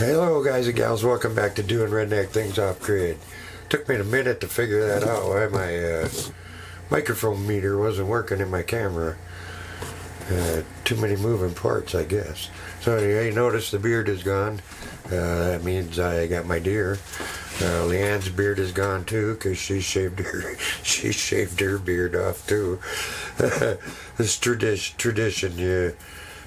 Hello guys and gals, welcome back to Doing Redneck Things Off Grid. Took me a minute to figure that out, why my microphone meter wasn't working in my camera. Too many moving parts, I guess. So you notice the beard is gone. That means I got my deer. Leanne's beard is gone too, because she shaved her beard off too. This tradition. You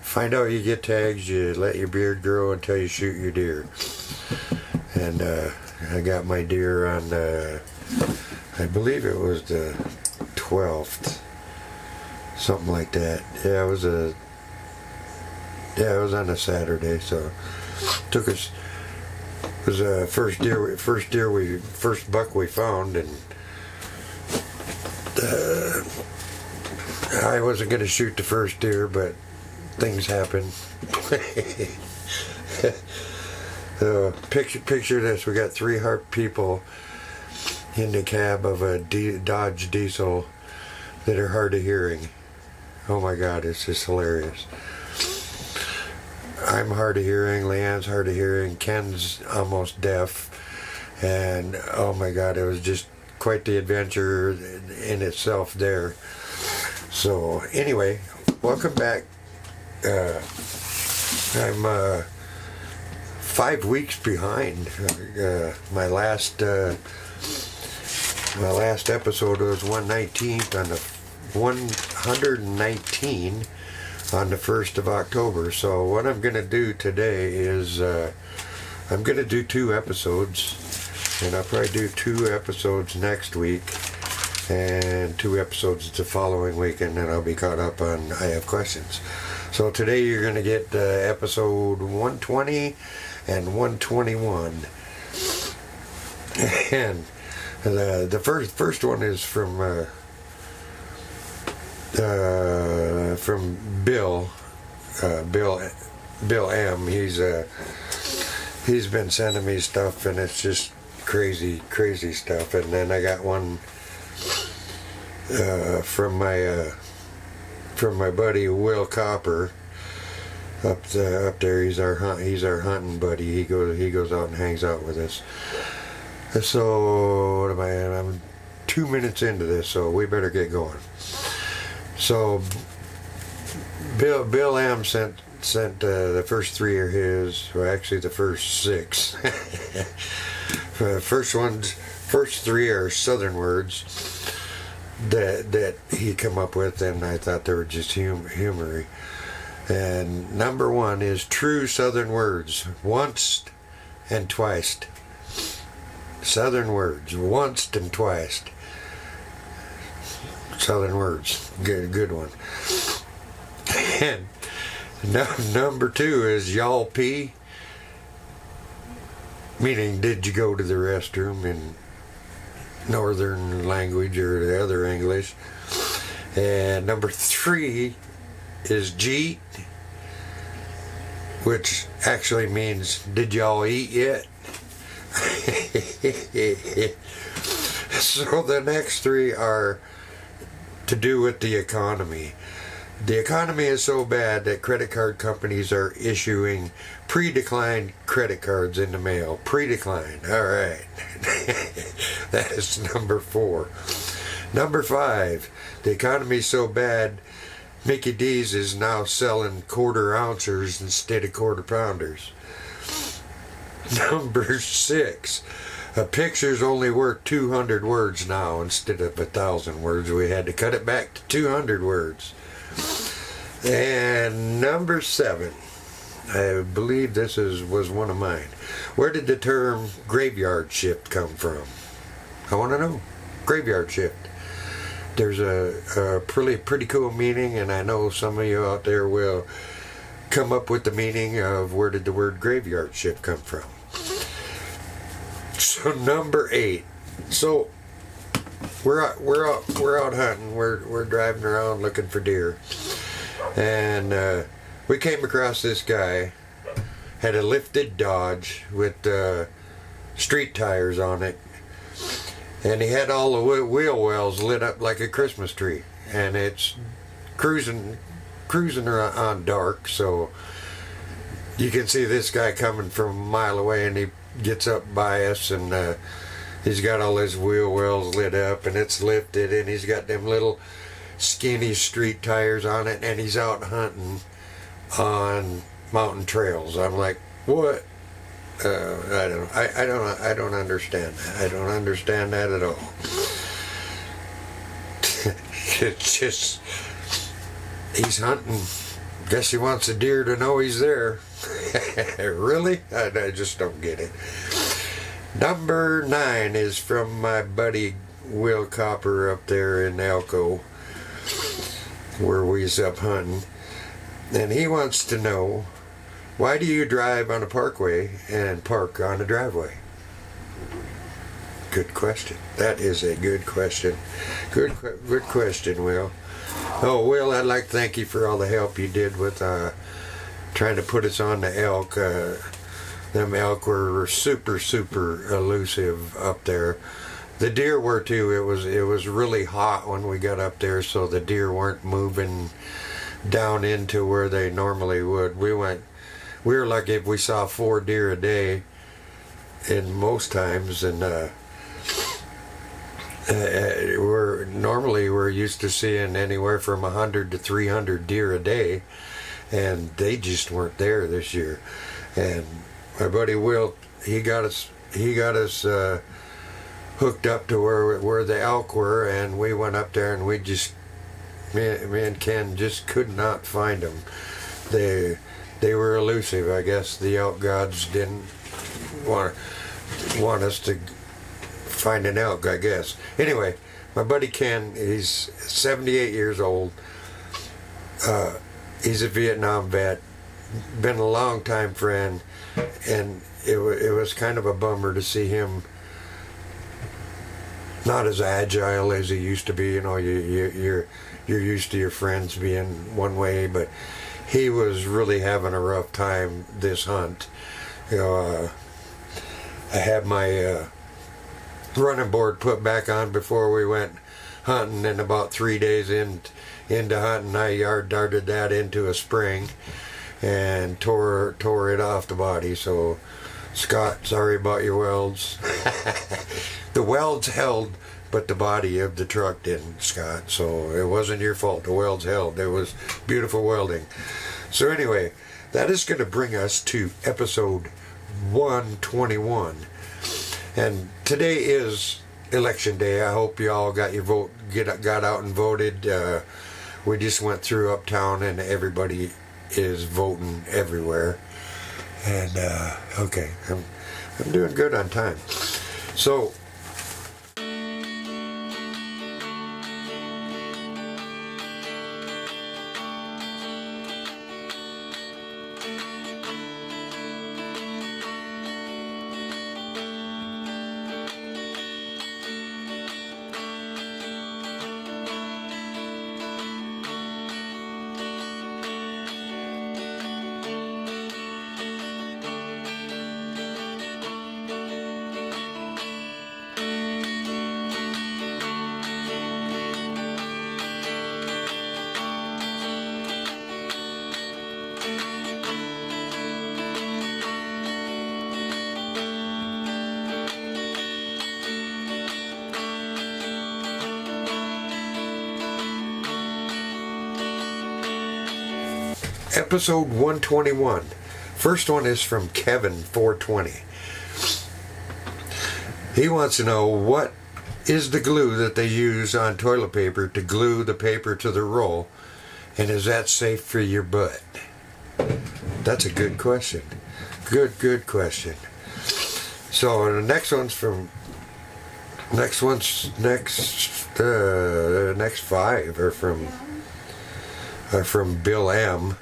find out you get tags, you let your beard grow until you shoot your deer. And I got my deer on, I believe it was the 12th, something like that. Yeah, it was on a Saturday, so took us. It was the first buck we found, and I wasn't gonna shoot the first deer, but things happen. Picture this: we got 3 Harp people in the cab of a Dodge Diesel that are hard of hearing. Oh my God, it's just hilarious. I'm hard of hearing, Leanne's hard of hearing, Ken's almost deaf, and oh my God, it was just quite the adventure in itself there. So anyway, welcome back. I'm 5 weeks behind. My last episode was 119th on the 119 on the 1st of October. So what I'm going to do today is I'm going to do 2 episodes, and I'll probably do 2 episodes next week and 2 episodes the following week, and then I'll be caught up on I Have Questions. So today you're going to get episode 120 and 121. And the first one is from Bill M. He's been sending me stuff, and it's just crazy stuff. And then I got one from my buddy Will Copper up there. He's our hunting buddy. He goes out and hangs out with us. So what am I? I'm 2 minutes into this, so we better get going. So Bill M sent the first 3 are his. Well, actually the first 6. First 3 are Southern words that he come up with, and I thought they were just humory. And number 1 is true Southern words, once and twice. Southern words, once and twice. Southern words, good one. And number 2 is y'all pee, meaning did you go to the restroom in Northern language or the other English. And number 3 is jeet, which actually means did y'all eat yet? So the next 3 are to do with the economy. The economy is so bad that credit card companies are issuing pre-declined credit cards in the mail. Pre-declined. All right. That is number 4. Number 5. The economy is so bad, Mickey D's is now selling quarter ounces instead of quarter pounders. Number 6. A picture's only worth 200 words now instead of 1,000 words. We had to cut it back to 200 words. And number 7, I believe this was one of mine. Where did the term graveyard shift come from? I want to know. Graveyard shift. There's a pretty cool meaning, and I know some of you out there will come up with the meaning of where did the word graveyard shift come from. So number 8. So we're out hunting. We're driving around looking for deer, and we came across this guy. Had a lifted Dodge with street tires on it, and he had all the wheel wells lit up like a Christmas tree, and it's cruising on dark, so you can see this guy coming from a mile away, and he gets up by us, and he's got all his wheel wells lit up, and it's lifted, and he's got them little skinny street tires on it, and he's out hunting on mountain trails. I'm like, what? I don't understand that. I don't understand that at all. It's just, he's hunting. Guess he wants a deer to know he's there. Really? I just don't get it. Number 9 is from my buddy Will Copper up there in Elko, where we's up hunting. And he wants to know, why do you drive on a parkway and park on a driveway? Good question. That is a good question. Good question, Will. Oh, Will, I'd like to thank you for all the help you did with trying to put us on the elk. Them elk were super elusive up there. The deer were too. It was really hot when we got up there, so the deer weren't moving down into where they normally would. We were lucky if we saw 4 deer a day in most times, and we're used to seeing anywhere from 100 to 300 deer a day, and they just weren't there this year. And my buddy Will, he got us hooked up to where the elk were, and we went up there, and me and Ken just could not find them. They were elusive. I guess the elk gods didn't want us to find an elk, I guess. Anyway, my buddy Ken, he's 78 years old. He's a Vietnam vet, been a long time friend, and it was kind of a bummer to see him not as agile as he used to be. You know, you're used to your friends being one way, but he was really having a rough time this hunt. You know, I had my running board put back on before we went hunting, and about 3 days into hunting, I yard darted that into a spring and tore it off the body. So, Scott, sorry about your welds. The welds held, but the body of the truck didn't, Scott. So it wasn't your fault. The welds held. There was beautiful welding. So anyway, that is going to bring us to episode 121. And today is election day. I hope you all got your vote, got out and voted. We just went through uptown, and everybody is voting everywhere. And okay, I'm doing good on time. So episode 121. First one is from Kevin420. He wants to know, what is the glue that they use on toilet paper to glue the paper to the roll, and is that safe for your butt? That's a good question. Good question. So the next 5 are from Bill M.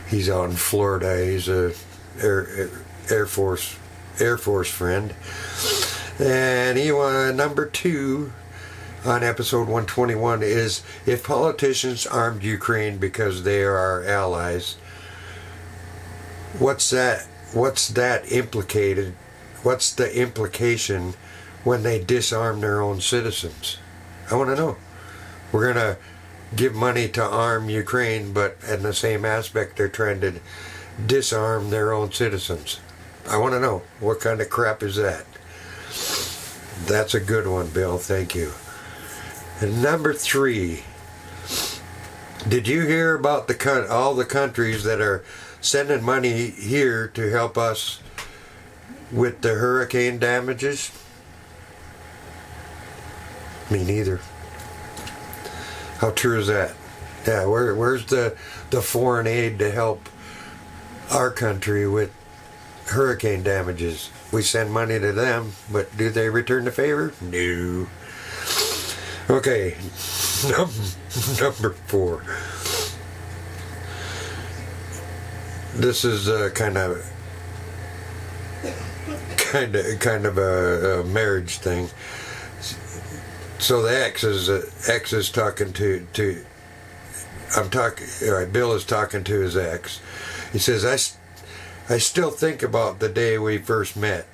He's out in Florida. He's a Air Force friend. And he number 2 on episode 121 is, if politicians armed Ukraine because they are our allies, what's the implication when they disarm their own citizens? I want to know. We're going to give money to arm Ukraine, but in the same aspect they're trying to disarm their own citizens. I want to know, what kind of crap is that? That's a good one, Bill. Thank you. And number 3, did you hear about all the countries that are sending money here to help us with the hurricane damages? Me neither. How true is that? Yeah, where's the foreign aid to help our country with hurricane damages? We send money to them, but do they return the favor? No. Okay, number 4. This is kind of a marriage thing. So the ex is talking to Bill is talking to his ex. He says, I still think about the day we first met.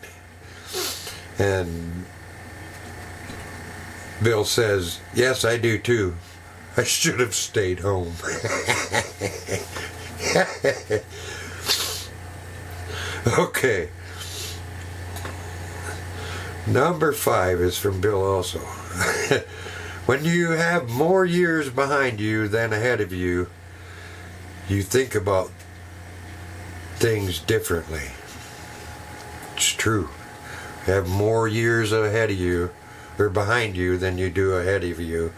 And Bill says, yes, I do too. I should have stayed home. Okay. Number 5 is from Bill also. When you have more years behind you than ahead of you, you think about things differently. It's true. You have more years ahead of you or behind you than you do ahead of you.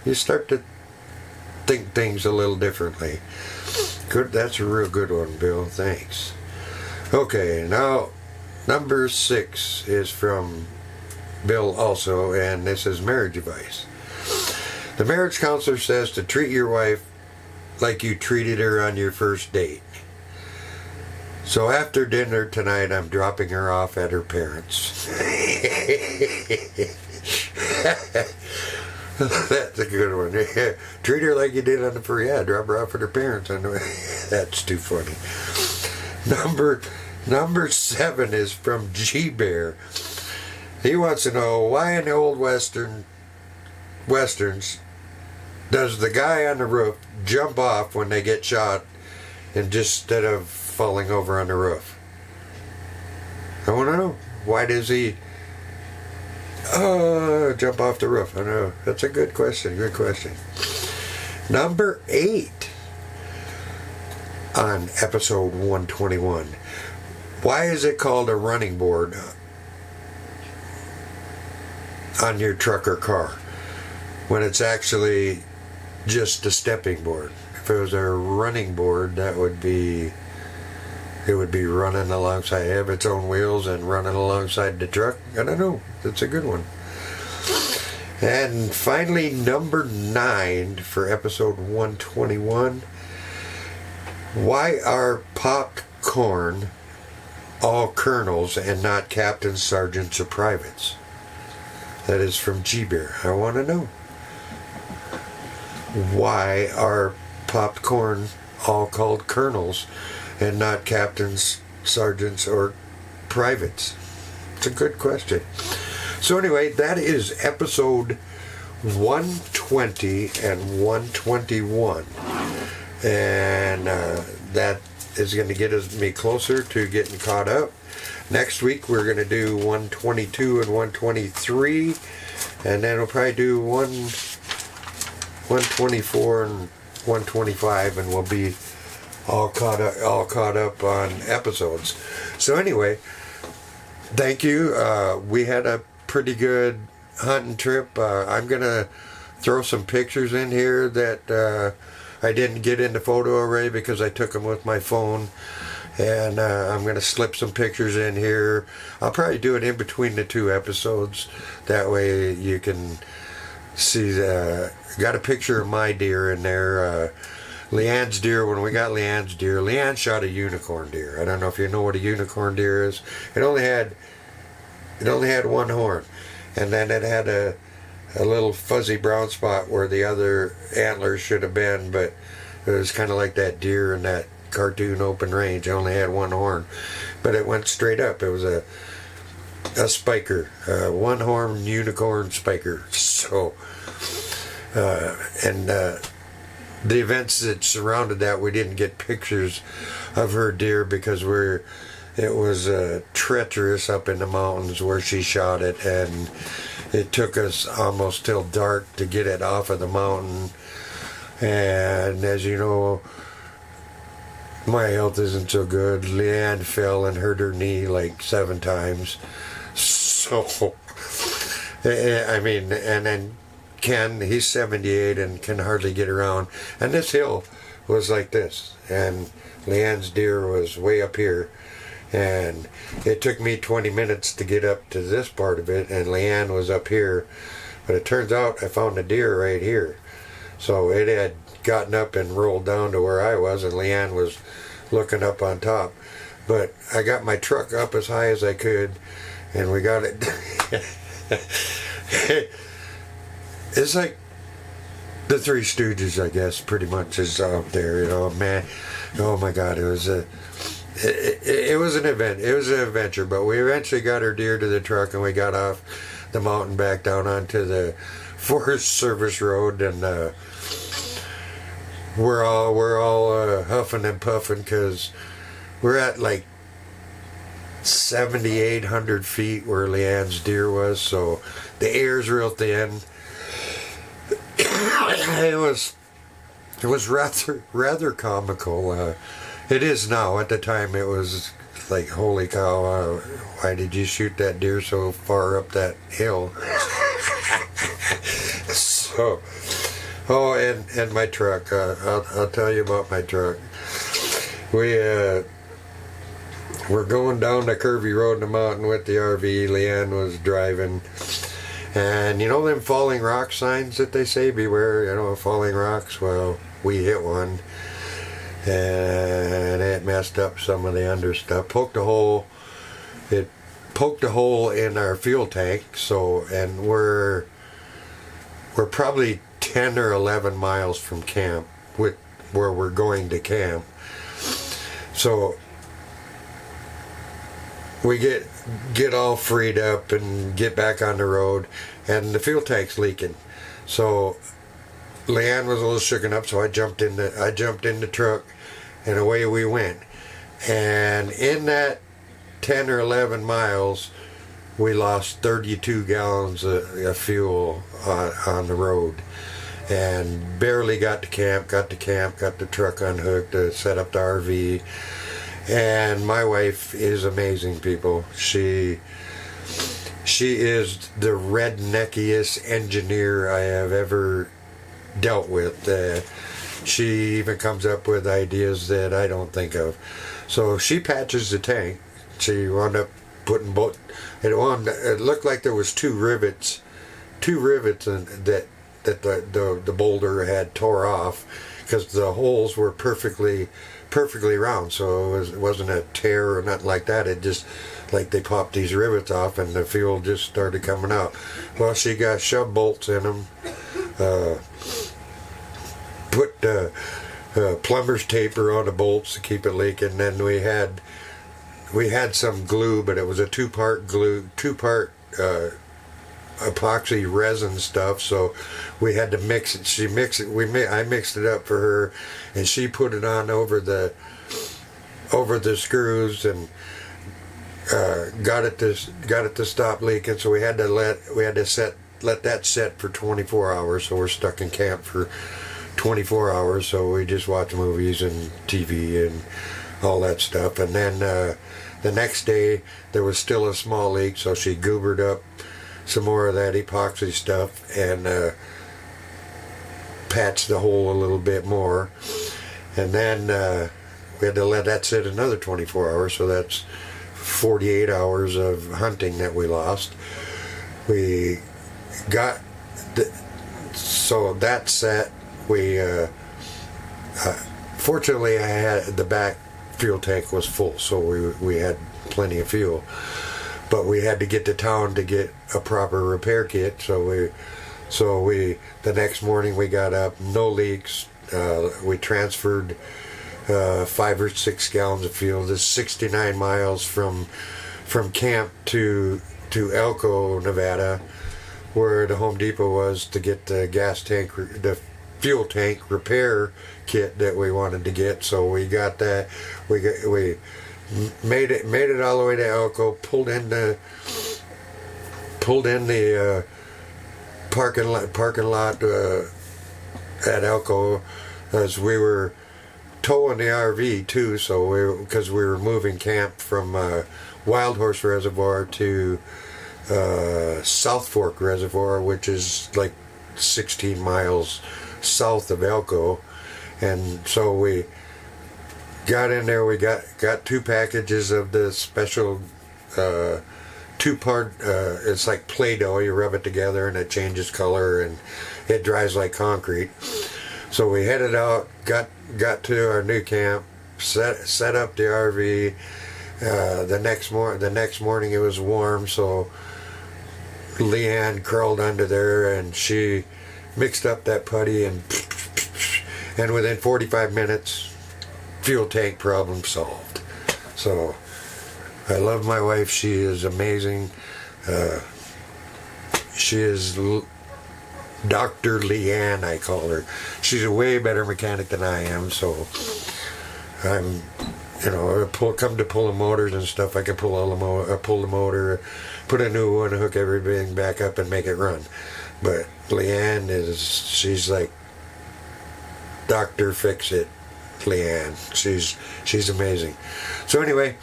You start to think things a little differently. Good. That's a real good one, Bill. Thanks. Okay, now number 6 is from Bill also, and this is marriage advice. The marriage counselor says to treat your wife like you treated her on your first date. So after dinner tonight, I'm dropping her off at her parents'. That's a good one. Treat her like you did on the first. Yeah, drop her off at her parents'. That's too funny. Number 7 is from G Bear. He wants to know, why in the old westerns does the guy on the roof jump off when they get shot instead of falling over on the roof? I want to know, why does he jump off the roof? I know. That's a good question. Good question. Number 8 on episode 121. Why is it called a running board on your truck or car when it's actually just a stepping board? If it was a running board, it would be running alongside, have its own wheels and running alongside the truck. I don't know. That's a good one. And finally, number 9 for episode 121. Why are popped corn all colonels and not captains, sergeants, or privates? That is from G-Bear. I want to know, why are popped corn all called colonels and not captains, sergeants, or privates? It's a good question. So anyway, that is episode 120 and 121. And that is going to get me closer to getting caught up. Next week we're going to do 122 and 123, and then we'll probably do 124 and 125, and we'll be all caught up on episodes. So anyway, thank you. We had a pretty good hunting trip. I'm going to throw some pictures in here that I didn't get into photo array because I took them with my phone. And I'm going to slip some pictures in here. I'll probably do it in between the 2 episodes. That way you can see got a picture of my deer in there. Leanne's deer, when we got Leanne's deer, Leanne shot a unicorn deer. I don't know if you know what a unicorn deer is. It only had one horn. And then it had a little fuzzy brown spot where the other antlers should have been, but it was kind of like that deer in that cartoon Open Range. I only had one horn, but it went straight up. It was a spiker, one horn unicorn spiker. So and the events that surrounded that, we didn't get pictures of her deer because it was treacherous up in the mountains where she shot it, and it took us almost till dark to get it off of the mountain. And as you know, my health isn't so good. Leanne fell and hurt her knee like 7 times. So, I mean, and then Ken, he's 78 and can hardly get around. And this hill was like this. And Leanne's deer was way up here. And it took me 20 minutes to get up to this part of it. And Leanne was up here. But it turns out I found a deer right here. So it had gotten up and rolled down to where I was, and Leanne was looking up on top. But I got my truck up as high as I could, and we got it. It's like the Three Stooges, I guess, pretty much is out there, you know, man. Oh my God, it was an event. It was an adventure, but we eventually got our deer to the truck, and we got off the mountain back down onto the Forest Service Road, and we're all huffing and puffing because we're at like 7,800 feet where Leanne's deer was, so the air's real thin. It was rather comical. It is now. At the time, it was like, holy cow! Why did you shoot that deer so far up that hill? So. Oh, and my truck. I'll tell you about my truck. We're going down the curvy road in the mountain with the RV. Leanne was driving. And you know them falling rock signs that they say, beware, you know, falling rocks? Well, we hit one. And it messed up some of the under stuff. It poked a hole in our fuel tank. So, and we're probably 10 or 11 miles from camp, where we're going to camp. So we get all freed up and get back on the road, and the fuel tank's leaking. So Leanne was a little shooken up, so I jumped in the truck, and away we went. And in that 10 or 11 miles, we lost 32 gallons of fuel on the road. And barely got to camp, got the truck unhooked to set up the RV. And my wife is amazing, people. She is the redneckiest engineer I have ever dealt with. She even comes up with ideas that I don't think of. So she patches the tank. She wound up putting both. It looked like there was two rivets that the boulder had tore off, because the holes were perfectly round, so it wasn't a tear or nothing like that. It just, like, they popped these rivets off and the fuel just started coming out. Well, she got shoved bolts in them, put plumber's taper on the bolts to keep it leaking. Then we had some glue, but it was a two-part epoxy resin stuff, so we had to mix it. I mixed it up for her, and she put it on over the screws, and got it to stop leaking. So we had to let that set for 24 hours. So we're stuck in camp for 24 hours. So we just watch movies and TV and all that stuff. And then the next day there was still a small leak, so she goobered up some more of that epoxy stuff and patched the hole a little bit more. And then we had to let that sit another 24 hours, so that's 48 hours of hunting that we lost. We got so that set. Fortunately, I had the back fuel tank was full, so we had plenty of fuel. But we had to get to town to get a proper repair kit. So we the next morning we got up, no leaks. We transferred 5 or 6 gallons of fuel. This 69 miles from camp to Elko, Nevada, where the Home Depot was, to get the gas tank, the fuel tank repair kit that we wanted to get. So we got that. We made it all the way to Elko. Pulled in the parking lot at Elko, as we were towing the RV too. So because we were moving camp from Wild Horse Reservoir to South Fork Reservoir, which is like 16 miles south of Elko. And so we got in there. We got 2 packages of the special 2-part, it's like Play-Doh. You rub it together and it changes color and it dries like concrete. So we headed out, got to our new camp, set up the RV. The next morning it was warm, so Leanne crawled under there and she mixed up that putty, and within 45 minutes, fuel tank problem solved. So I love my wife. She is amazing. She is Dr. Leanne, I call her. She's a way better mechanic than I am, so I'm, come to pulling motors and stuff. I can pull the motor, put a new one, hook everything back up, and make it run. But Leanne she's like Dr. Fix It, Leanne. She's amazing. So anyway,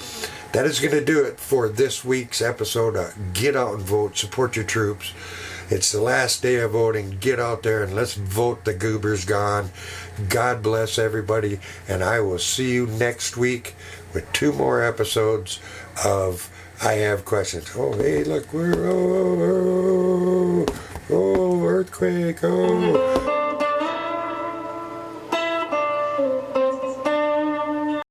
that is going to do it for this week's episode of Get Out and Vote. Support your troops. It's the last day of voting. Get out there and let's vote the goobers gone. God bless everybody, and I will see you next week with 2 more episodes of I Have Questions. Oh, hey, look, we're earthquake,